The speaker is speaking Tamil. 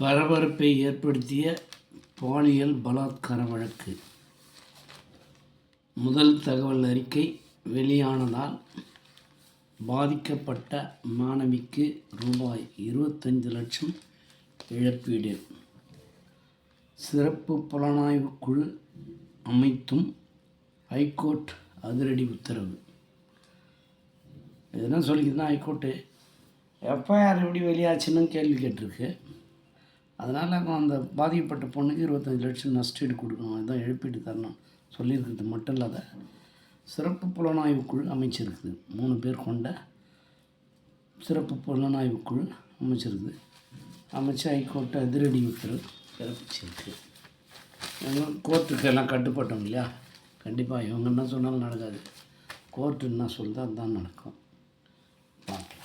பரபரப்பை ஏற்படுத்திய பாலியல் பலாத்கார வழக்கு. முதல் தகவல் அறிக்கை வெளியானதால் பாதிக்கப்பட்ட மாணவிக்கு ரூபாய் 25 லட்சம் இழப்பீடு. சிறப்பு புலனாய்வு குழு அமைத்தும் ஹைகோர்ட் அதிரடி உத்தரவு. என்ன சொல்லிக்குதுன்னா, ஹைகோர்ட்டு எஃப்ஐஆர் எப்படி வெளியாச்சுன்னு கேள்வி கேட்டிருக்கு. அதனால் அந்த பாதிக்கப்பட்ட பொண்ணுக்கு 25 லட்சம் நஷ்டீடு கொடுக்கணும், அதுதான் இழப்பீடு தரணும் சொல்லியிருக்கிறது மட்டும் இல்லாத சிறப்பு புலனாய்வு குழு அமைச்சிருக்குது. 3 பேர் கொண்ட சிறப்பு புலனாய்வு குழு அமைச்சிருக்குது. அமைச்சு ஹைகோர்ட்டு அதிரடி உத்தரவு பிறப்பிச்சிருக்கு. கோர்ட்டுக்கு எல்லாம் கட்டுப்பட்டோம் இல்லையா? கண்டிப்பாக இவங்க என்ன சொன்னாலும் நடக்காது. கோர்ட்டு என்ன சொல்லுதோ அதுதான் நடக்கும். பார்க்கலாம்.